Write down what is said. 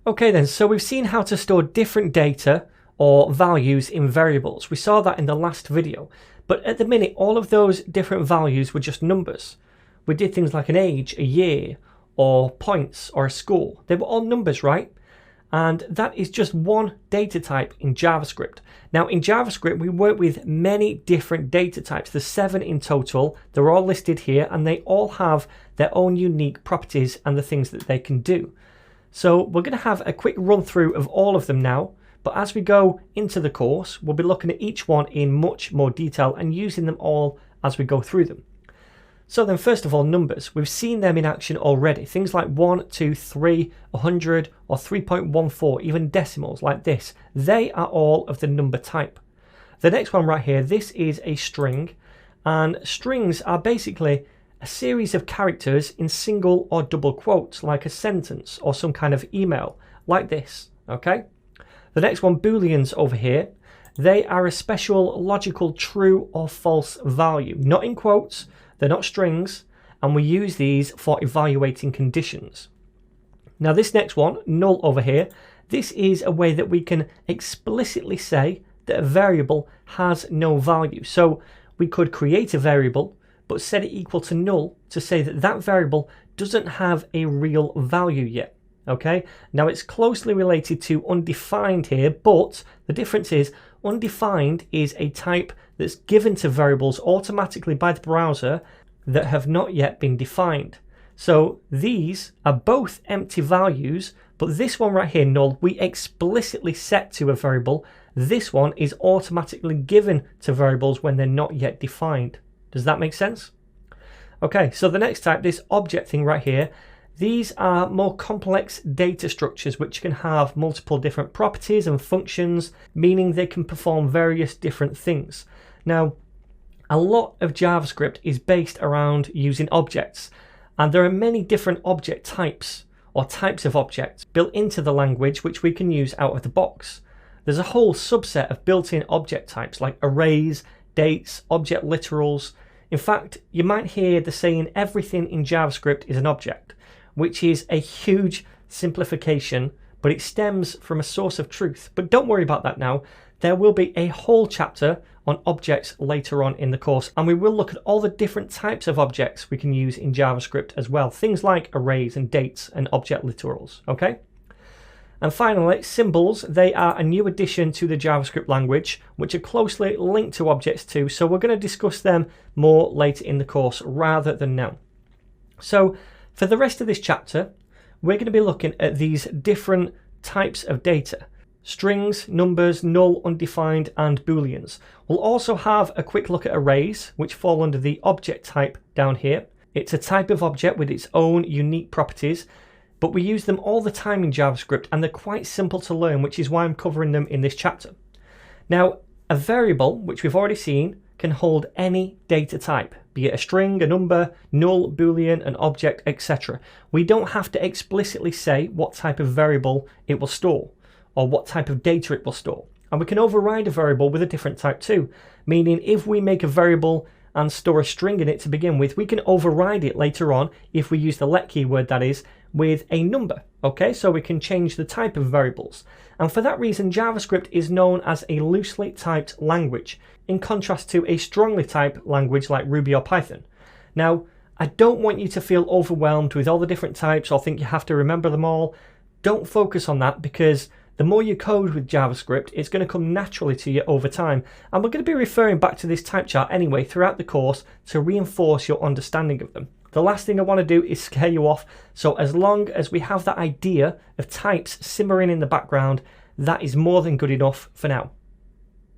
Okay then, so we've seen how to store different data or values in variables. We saw that in the last video, but at the minute all of those different values were just numbers. We did things like an age, a year, or points, or a score. They were all numbers, right? And that is just one data type in JavaScript. Now in JavaScript we work with many different data types. There's 7 in total. They're all listed here and they all have their own unique properties and the things that they can do. So we're going to have a quick run through of all of them now, but as we go into the course we'll be looking at each one in much more detail and using them all as we go through them. So then first of all, numbers. We've seen them in action already. Things like 1, 2, 3, 100 or 3.14, even decimals like this. They are all of the number type. The next one right here, this is a string, and strings are basically a series of characters in single or double quotes, like a sentence or some kind of email, like this, okay? The next one, booleans over here. They are a special logical true or false value, not in quotes. They're not strings, and we use these for evaluating conditions. Now this next one, null over here, this is a way that we can explicitly say that a variable has no value. So we could create a variable, but set it equal to null to say that that variable doesn't have a real value yet. Okay, now it's closely related to undefined here, but the difference is undefined is a type that's given to variables automatically by the browser that have not yet been defined. So these are both empty values, but this one right here, null, we explicitly set to a variable. This one is automatically given to variables when they're not yet defined. Does that make sense? Okay, so the next type, this object thing right here, these are more complex data structures which can have multiple different properties and functions, meaning they can perform various different things. Now, a lot of JavaScript is based around using objects, and there are many different object types or types of objects built into the language which we can use out of the box. There's a whole subset of built-in object types like arrays, dates, object literals. In fact, you might hear the saying everything in JavaScript is an object, which is a huge simplification, but it stems from a source of truth. But don't worry about that now. There will be a whole chapter on objects later on in the course, and we will look at all the different types of objects we can use in JavaScript as well. Things like arrays and dates and object literals, okay? And finally, symbols. They are a new addition to the JavaScript language, which are closely linked to objects too, so we're going to discuss them more later in the course rather than now. So, for the rest of this chapter, we're going to be looking at these different types of data. Strings, numbers, null, undefined, and booleans. We'll also have a quick look at arrays, which fall under the object type down here. It's a type of object with its own unique properties, but we use them all the time in JavaScript, and they're quite simple to learn, which is why I'm covering them in this chapter. Now, a variable, which we've already seen, can hold any data type, be it a string, a number, null, boolean, an object, etc. We don't have to explicitly say what type of variable it will store or what type of data it will store. And we can override a variable with a different type too, meaning if we make a variable and store a string in it to begin with, we can override it later on if we use the let keyword, that is, with a number. Okay, so we can change the type of variables. And for that reason, JavaScript is known as a loosely typed language, in contrast to a strongly typed language like Ruby or Python. Now, I don't want you to feel overwhelmed with all the different types or think you have to remember them all. Don't focus on that, because the more you code with JavaScript, it's going to come naturally to you over time. And we're going to be referring back to this type chart anyway throughout the course to reinforce your understanding of them. The last thing I want to do is scare you off, so as long as we have that idea of types simmering in the background, that is more than good enough for now.